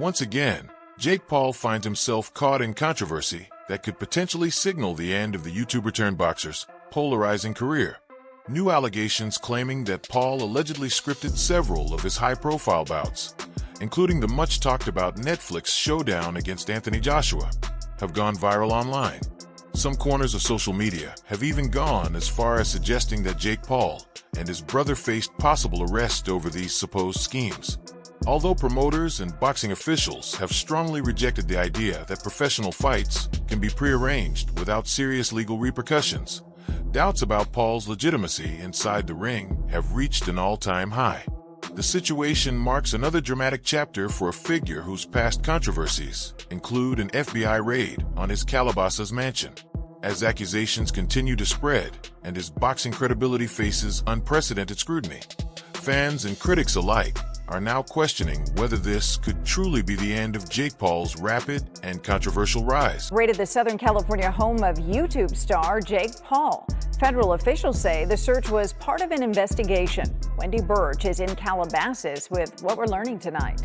Once again, Jake Paul finds himself caught in controversy that could potentially signal the end of the YouTuber-turned-boxer's polarizing career. New allegations claiming that Paul allegedly scripted several of his high-profile bouts, including the much-talked-about Netflix showdown against Anthony Joshua, have gone viral online. Some corners of social media have even gone as far as suggesting that Jake Paul and his brother faced possible arrest over these supposed schemes. Although promoters and boxing officials have strongly rejected the idea that professional fights can be prearranged without serious legal repercussions, doubts about Paul's legitimacy inside the ring have reached an all-time high. The situation marks another dramatic chapter for a figure whose past controversies include an FBI raid on his Calabasas mansion. As accusations continue to spread and his boxing credibility faces unprecedented scrutiny, fans and critics alike are now questioning whether this could truly be the end of Jake Paul's rapid and controversial rise. Rated the Southern California home of YouTube star Jake Paul. Federal officials say the search was part of an investigation. Wendy Birch is in Calabasas with what we're learning tonight.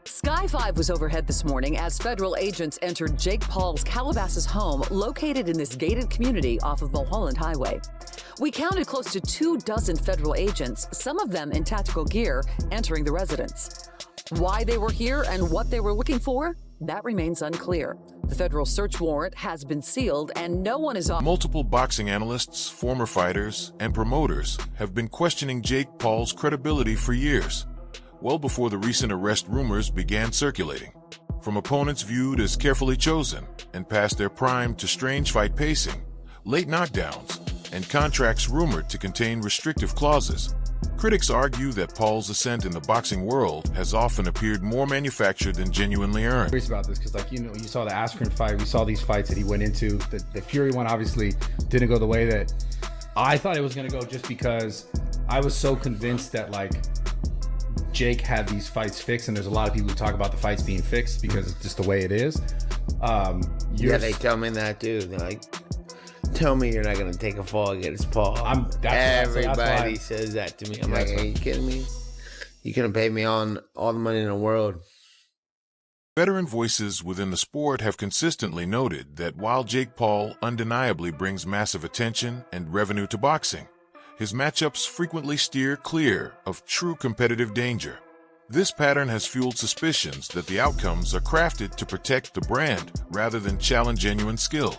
Sky 5 was overhead this morning as federal agents entered Jake Paul's Calabasas home located in this gated community off of Mulholland Highway. We counted close to 24 federal agents, some of them in tactical gear, entering the residence. Why they were here and what they were looking for, that remains unclear. The federal search warrant has been sealed and no one is on. Multiple boxing analysts, former fighters, and promoters have been questioning Jake Paul's credibility for years, well before the recent arrest rumors began circulating. From opponents viewed as carefully chosen and past their prime to strange fight pacing, late knockdowns, and contracts rumored to contain restrictive clauses, critics argue that Paul's ascent in the boxing world has often appeared more manufactured than genuinely earned. I'm curious about this because, you saw the Askren fight, we saw these fights that he went into. The Fury one obviously didn't go the way that I thought it was going to go, just because I was so convinced that, Jake had these fights fixed, and there's a lot of people who talk about the fights being fixed because it's just the way it is. Yeah, they tell me that too. They're like, tell me you're not going to take a fall against Paul. Everybody says that to me. I'm like, are you kidding me? You couldn't pay me on all the money in the world. Veteran voices within the sport have consistently noted that while Jake Paul undeniably brings massive attention and revenue to boxing, his matchups frequently steer clear of true competitive danger. This pattern has fueled suspicions that the outcomes are crafted to protect the brand rather than challenge genuine skill.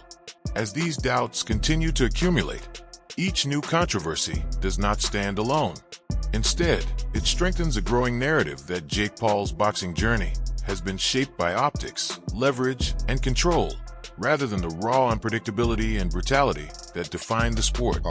As these doubts continue to accumulate, each new controversy does not stand alone. Instead, it strengthens a growing narrative that Jake Paul's boxing journey has been shaped by optics, leverage, and control, rather than the raw unpredictability and brutality that define the sport.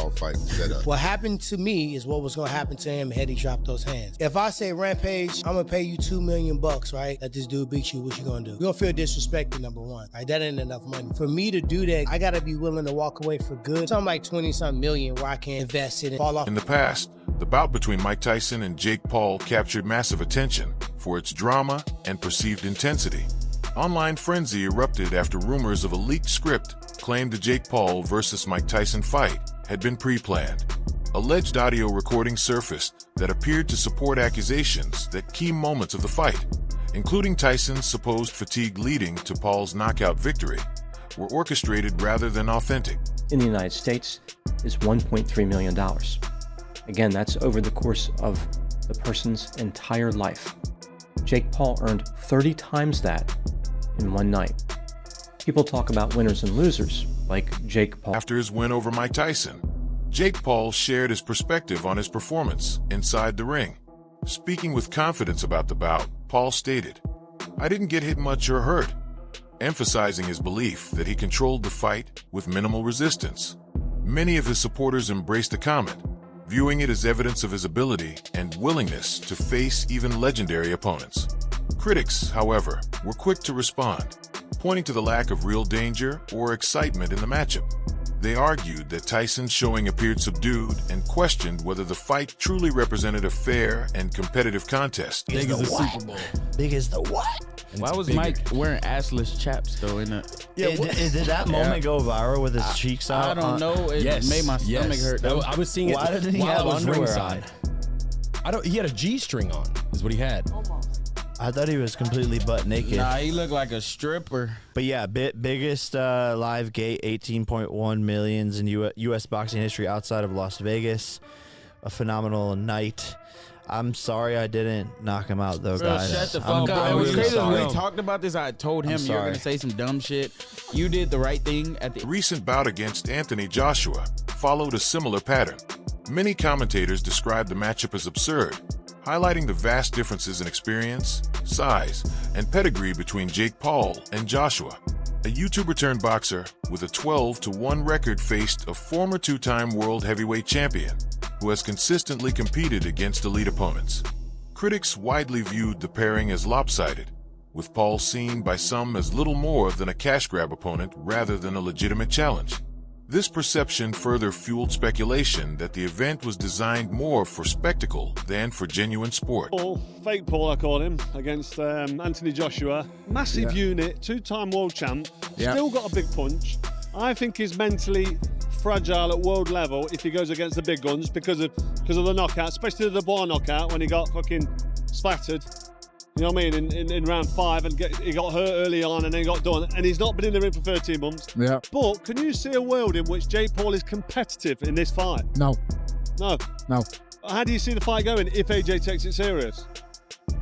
What happened to me is what was going to happen to him had he dropped those hands. If I say, Rampage, I'm going to pay you $2 million, right? Let this dude beat you, what you going to do? You're going to feel disrespected, number one. Right? That ain't enough money. For me to do that, I got to be willing to walk away for good. Something like 20-something million where I can invest in it, fall off. In the past, the bout between Mike Tyson and Jake Paul captured massive attention for its drama and perceived intensity. Online frenzy erupted after rumors of a leaked script claimed the Jake Paul versus Mike Tyson fight had been pre-planned. Alleged audio recordings surfaced that appeared to support accusations that key moments of the fight, including Tyson's supposed fatigue leading to Paul's knockout victory, were orchestrated rather than authentic. In the United States is $1.3 million. Again, that's over the course of the person's entire life. Jake Paul earned 30 times that in one night. People talk about winners and losers, like Jake Paul. After his win over Mike Tyson, Jake Paul shared his perspective on his performance inside the ring. Speaking with confidence about the bout, Paul stated, "I didn't get hit much or hurt," emphasizing his belief that he controlled the fight with minimal resistance. Many of his supporters embraced the comment, viewing it as evidence of his ability and willingness to face even legendary opponents. Critics, however, were quick to respond, pointing to the lack of real danger or excitement in the matchup. They argued that Tyson's showing appeared subdued and questioned whether the fight truly represented a fair and competitive contest. Big as the Super Bowl. Big as the what? Why was Mike wearing assless chaps though? In the did that moment go viral with his cheeks out? I don't know. It made my stomach hurt. I was seeing it. Why didn't he have underwear on? He had a G-string on, is what he had. Almost. I thought he was completely butt naked. Nah, he looked like a stripper. But yeah, biggest live gate, 18.1 millions in U.S. boxing history outside of Las Vegas. A phenomenal night. I'm sorry I didn't knock him out, though, guys. Shut the fuck up. It was crazy when we talked about this. I told him you were going to say some dumb shit. You did the right thing at the recent bout against Anthony Joshua followed a similar pattern. Many commentators described the matchup as absurd, highlighting the vast differences in experience, size, and pedigree between Jake Paul and Joshua. A YouTuber-turned boxer with a 12-1 record faced a former two-time world heavyweight champion who has consistently competed against elite opponents. Critics widely viewed the pairing as lopsided, with Paul seen by some as little more than a cash grab opponent rather than a legitimate challenge. This perception further fueled speculation that the event was designed more for spectacle than for genuine sport. Fake Paul, I call him, against Anthony Joshua. Massive unit, two-time world champ, still got a big punch. I think he's mentally fragile at world level if he goes against the big guns because of the knockout, especially the bar knockout when he got fucking splattered. You know what I mean? In round 5, and he got hurt early on and then got done. And he's not been in the ring for 13 months. Yeah. But can you see a world in which Jake Paul is competitive in this fight? No. No. No. How do you see the fight going if AJ takes it serious?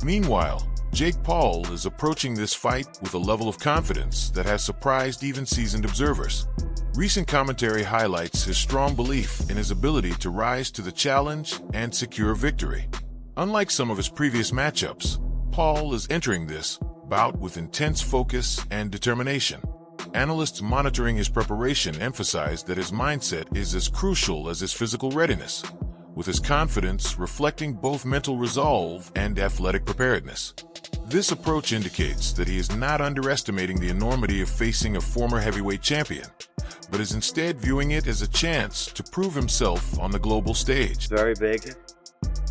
Meanwhile, Jake Paul is approaching this fight with a level of confidence that has surprised even seasoned observers. Recent commentary highlights his strong belief in his ability to rise to the challenge and secure victory. Unlike some of his previous matchups, Paul is entering this bout with intense focus and determination. Analysts monitoring his preparation emphasize that his mindset is as crucial as his physical readiness, with his confidence reflecting both mental resolve and athletic preparedness. This approach indicates that he is not underestimating the enormity of facing a former heavyweight champion, but is instead viewing it as a chance to prove himself on the global stage. Very big.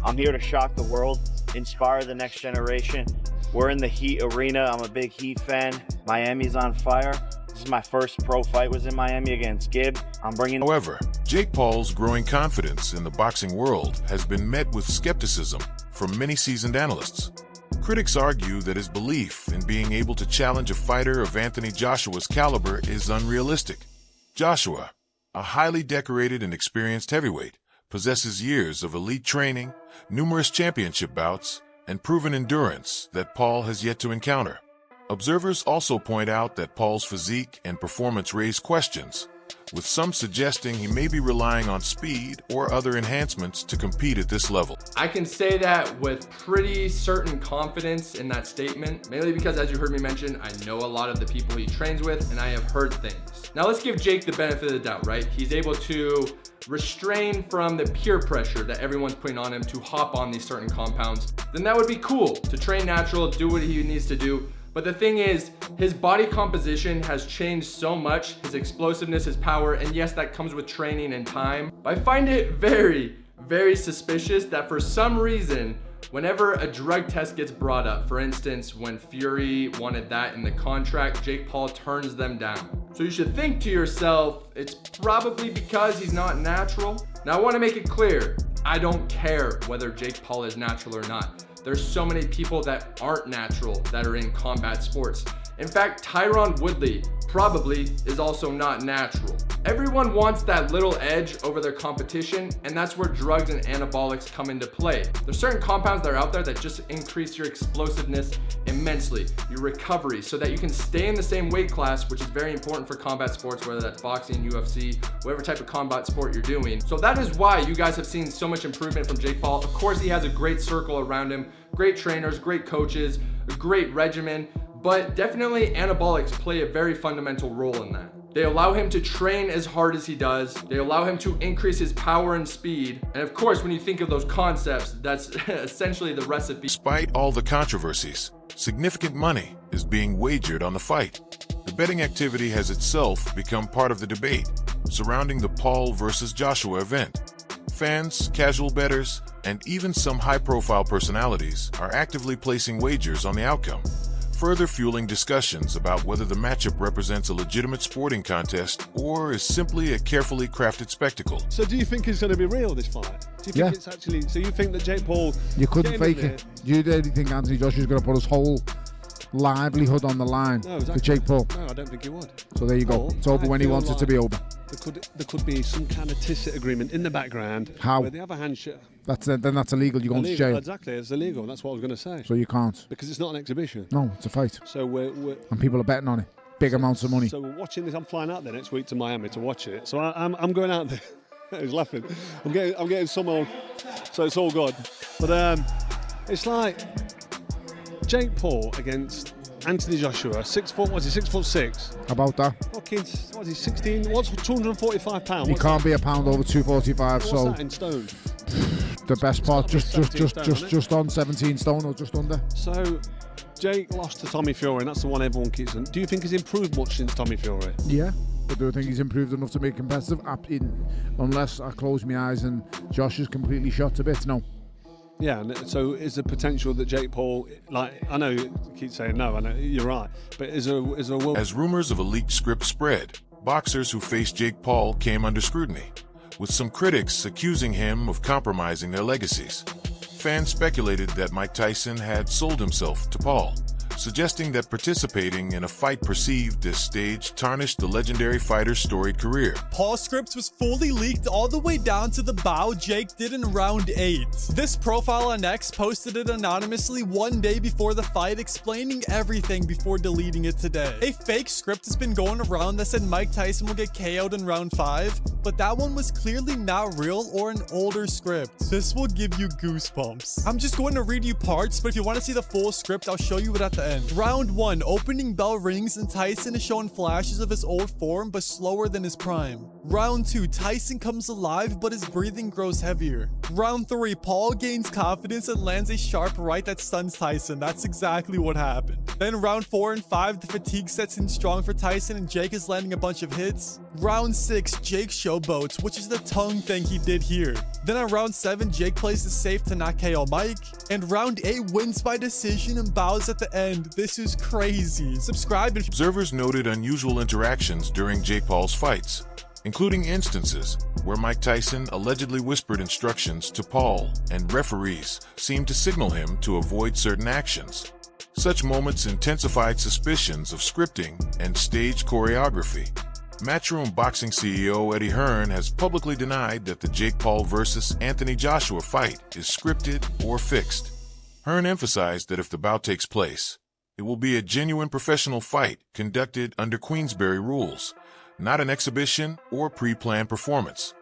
I'm here to shock the world, inspire the next generation. We're in the Heat arena. I'm a big Heat fan. Miami's on fire. This is my first pro fight, was in Miami against Gibb. However, Jake Paul's growing confidence in the boxing world has been met with skepticism from many seasoned analysts. Critics argue that his belief in being able to challenge a fighter of Anthony Joshua's caliber is unrealistic. Joshua, a highly decorated and experienced heavyweight, possesses years of elite training, numerous championship bouts, and proven endurance that Paul has yet to encounter. Observers also point out that Paul's physique and performance raise questions, with some suggesting he may be relying on speed or other enhancements to compete at this level. I can say that with pretty certain confidence in that statement, mainly because, as you heard me mention, I know a lot of the people he trains with and I have heard things. Now let's give Jake the benefit of the doubt, right? He's able to restrain from the peer pressure that everyone's putting on him to hop on these certain compounds. Then that would be cool, to train natural, do what he needs to do. But the thing is, his body composition has changed so much, his explosiveness, his power, and yes, that comes with training and time. But I find it very, very suspicious that for some reason, whenever a drug test gets brought up, for instance, when Fury wanted that in the contract, Jake Paul turns them down. So you should think to yourself, it's probably because he's not natural. Now I want to make it clear, I don't care whether Jake Paul is natural or not. There's so many people that aren't natural that are in combat sports. In fact, Tyron Woodley probably is also not natural. Everyone wants that little edge over their competition, and that's where drugs and anabolics come into play. There's certain compounds that are out there that just increase your explosiveness immensely, your recovery, so that you can stay in the same weight class, which is very important for combat sports, whether that's boxing, UFC, whatever type of combat sport you're doing. So that is why you guys have seen so much improvement from Jake Paul. Of course, he has a great circle around him, great trainers, great coaches, a great regimen, but definitely anabolics play a very fundamental role in that. They allow him to train as hard as he does. They allow him to increase his power and speed. And of course, when you think of those concepts, that's essentially the recipe. Despite all the controversies, significant money is being wagered on the fight. The betting activity has itself become part of the debate surrounding the Paul versus Joshua event. Fans, casual bettors, and even some high-profile personalities are actively placing wagers on the outcome. further fueling discussions about whether the matchup represents a legitimate sporting contest or is simply a carefully crafted spectacle. So do you think it's going to be real, this fight? Do you think it's actually... So you think that Jake Paul... You couldn't fake it. You really think Anthony Joshua's going to put his whole livelihood on the line for Jake Paul? No, I don't think he would. So there you go. It's over when he wants it to be over. There could be some kind of tacit agreement in the background. How? Where they have a handshake. Then that's illegal. You're going to jail. Exactly, it's illegal. That's what I was going to say. So you can't. Because it's not an exhibition. No, it's a fight. So and people are betting on it. Big amounts of money. So we're watching this. I'm flying out there next week to Miami to watch it. So I'm going out there. He's laughing. I'm getting someone. So it's all good. But it's like Jake Paul against Anthony Joshua, 6 foot. What's he? 6'6". About that. Fucking. What's he? 16. What's 245 pounds? He can't be a pound over 245. What's so that in stone? The best part, just on 17 stone or just under. So Jake lost to Tommy Fury, and that's the one everyone keeps. Do you think he's improved much since Tommy Fury? Yeah. But do I think he's improved enough to make competitive? Unless I close my eyes and Josh is completely shot to bits, no. Yeah, so is the potential that Jake Paul, like, I know you keep saying no, I know you're right, but is there will... As rumors of a leaked script spread, boxers who faced Jake Paul came under scrutiny, with some critics accusing him of compromising their legacies. Fans speculated that Mike Tyson had sold himself to Paul, suggesting that participating in a fight perceived as staged tarnished the legendary fighter's storied career. Paul's script was fully leaked all the way down to the bout Jake did in round 8. This profile on X posted it anonymously one day before the fight, explaining everything before deleting it today. A fake script has been going around that said Mike Tyson will get KO'd in round 5, but that one was clearly not real or an older script. This will give you goosebumps. I'm just going to read you parts, but if you want to see the full script, I'll show you it at the end. Round 1, opening bell rings and Tyson is showing flashes of his old form but slower than his prime. Round 2, Tyson comes alive but his breathing grows heavier. Round 3, Paul gains confidence and lands a sharp right that stuns Tyson. That's exactly what happened. Then round 4 and 5, the fatigue sets in strong for Tyson and Jake is landing a bunch of hits. Round 6, Jake showboats, which is the tongue thing he did here. Then on round 7, Jake plays it safe to not KO Mike. And round 8 wins by decision and bows at the end. This is crazy. Subscribe if... Observers noted unusual interactions during Jake Paul's fights, including instances where Mike Tyson allegedly whispered instructions to Paul and referees seemed to signal him to avoid certain actions. Such moments intensified suspicions of scripting and stage choreography. Matchroom Boxing CEO Eddie Hearn has publicly denied that the Jake Paul versus Anthony Joshua fight is scripted or fixed. Hearn emphasized that if the bout takes place, it will be a genuine professional fight conducted under Queensberry rules, not an exhibition or pre-planned performance,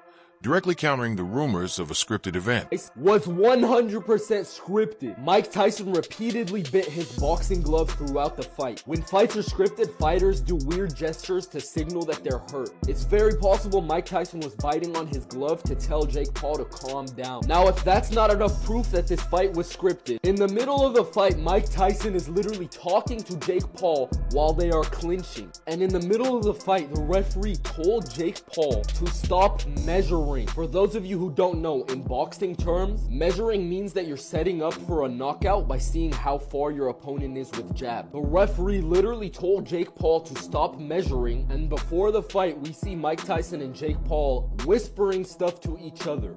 directly countering the rumors of a scripted event. Was 100% scripted. Mike Tyson repeatedly bit his boxing glove throughout the fight. When fights are scripted, fighters do weird gestures to signal that they're hurt. It's very possible Mike Tyson was biting on his glove to tell Jake Paul to calm down. Now, if that's not enough proof that this fight was scripted, in the middle of the fight, Mike Tyson is literally talking to Jake Paul while they are clinching. And in the middle of the fight, the referee told Jake Paul to stop measuring. For those of you who don't know, in boxing terms, measuring means that you're setting up for a knockout by seeing how far your opponent is with jab. The referee literally told Jake Paul to stop measuring, and before the fight, we see Mike Tyson and Jake Paul whispering stuff to each other.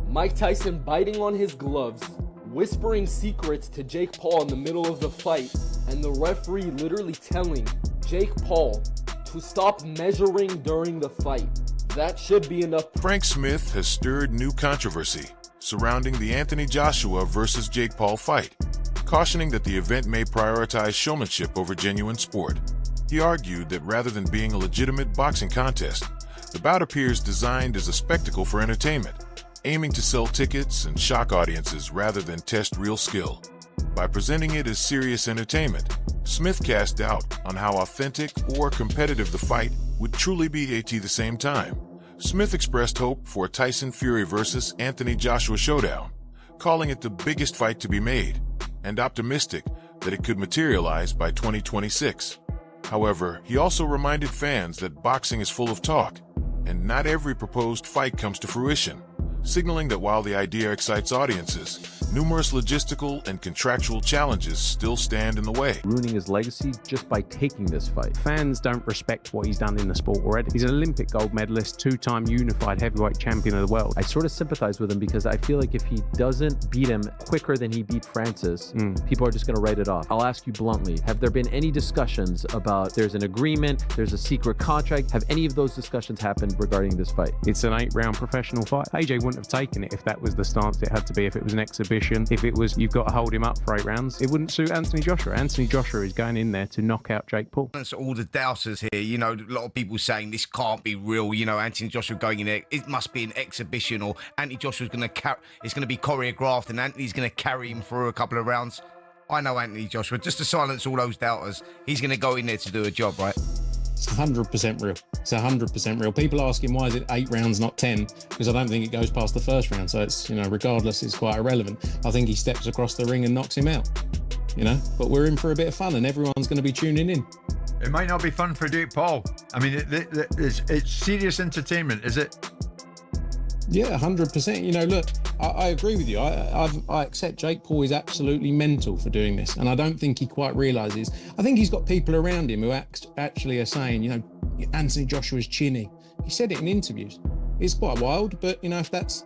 Mike Tyson biting on his gloves, whispering secrets to Jake Paul in the middle of the fight, and the referee literally telling Jake Paul to stop measuring during the fight. That should be enough. Frank Smith has stirred new controversy surrounding the Anthony Joshua versus Jake Paul fight, cautioning that the event may prioritize showmanship over genuine sport. He argued that rather than being a legitimate boxing contest, the bout appears designed as a spectacle for entertainment, aiming to sell tickets and shock audiences rather than test real skill. By presenting it as serious entertainment, Smith cast doubt on how authentic or competitive the fight would truly be at the same time. Smith expressed hope for a Tyson Fury versus Anthony Joshua showdown, calling it the biggest fight to be made, and optimistic that it could materialize by 2026. However, he also reminded fans that boxing is full of talk, and not every proposed fight comes to fruition. signaling that while the idea excites audiences, numerous logistical and contractual challenges still stand in the way. Ruining his legacy just by taking this fight. Fans don't respect what he's done in the sport already. He's an Olympic gold medalist, two-time unified heavyweight champion of the world. I sort of sympathize with him because I feel like if he doesn't beat him quicker than he beat Francis, people are just going to write it off. I'll ask you bluntly, have there been any discussions about there's an agreement, there's a secret contract? Have any of those discussions happened regarding this fight? It's an 8-round professional fight. AJ wouldn't have taken it if that was the stance it had to be, if it was an exhibition. If it was, you've got to hold him up for 8 rounds, it wouldn't suit Anthony Joshua. Anthony Joshua is going in there to knock out Jake Paul. All the doubters here, you know, a lot of people saying this can't be real. You know, Anthony Joshua going in there, it must be an exhibition, or Anthony Joshua's going to it's going to be choreographed and Anthony's going to carry him through a couple of rounds. I know Anthony Joshua, just to silence all those doubters, he's going to go in there to do a job, right? It's 100% real. It's 100% real. People ask him why is it 8 rounds, not 10? Because I don't think it goes past the first round. So it's, you know, regardless, it's quite irrelevant. I think he steps across the ring and knocks him out. You know, but we're in for a bit of fun, and everyone's going to be tuning in. It might not be fun for Jake Paul. I mean, it's serious entertainment, is it? Yeah, 100%. You know, look, I agree with you. I accept Jake Paul is absolutely mental for doing this, and I don't think he quite realises. I think he's got people around him who actually are saying, you know, Anthony Joshua's chinny. He said it in interviews. It's quite wild, but you know, if that's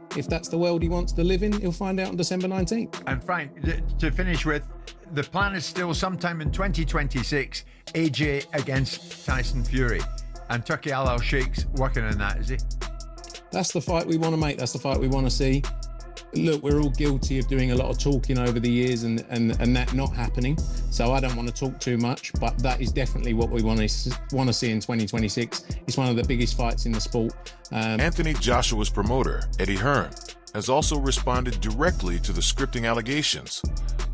the world he wants to live in, he'll find out on December 19th. And Frank, to finish with, the plan is still sometime in 2026, AJ against Tyson Fury, and Turki Al-Sheikh's working on that, is he? That's the fight we want to make. That's the fight we want to see. Look, we're all guilty of doing a lot of talking over the years and that not happening. So I don't want to talk too much, but that is definitely what we want to see in 2026. It's one of the biggest fights in the sport. Anthony Joshua's promoter, Eddie Hearn, has also responded directly to the scripting allegations,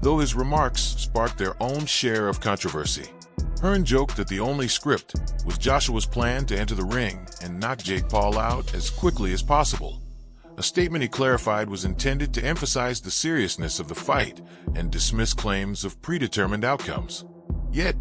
though his remarks sparked their own share of controversy. Hearn joked that the only script was Joshua's plan to enter the ring and knock Jake Paul out as quickly as possible. A statement he clarified was intended to emphasize the seriousness of the fight and dismiss claims of predetermined outcomes. Yet,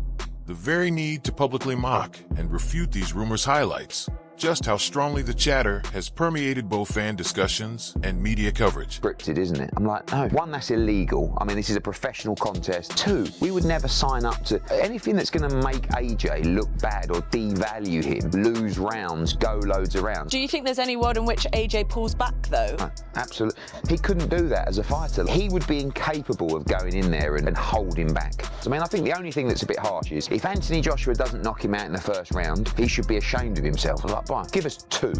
the very need to publicly mock and refute these rumors highlights just how strongly the chatter has permeated both fan discussions and media coverage. Scripted, isn't it? I'm like, no. 1, that's illegal. I mean, this is a professional contest. 2, we would never sign up to anything that's going to make AJ look bad or devalue him, lose rounds, go loads of rounds. Do you think there's any world in which AJ pulls back, though? Absolutely. He couldn't do that as a fighter. He would be incapable of going in there and holding back. I mean, I think the only thing that's a bit harsh is if Anthony Joshua doesn't knock him out in the first round, he should be ashamed of himself. Like, give us 2,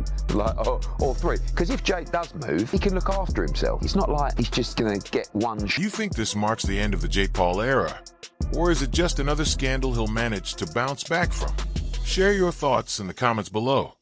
or 3. Because if Jake does move, he can look after himself. It's not like he's just going to get one. Do you think this marks the end of the Jake Paul era? Or is it just another scandal he'll manage to bounce back from? Share your thoughts in the comments below.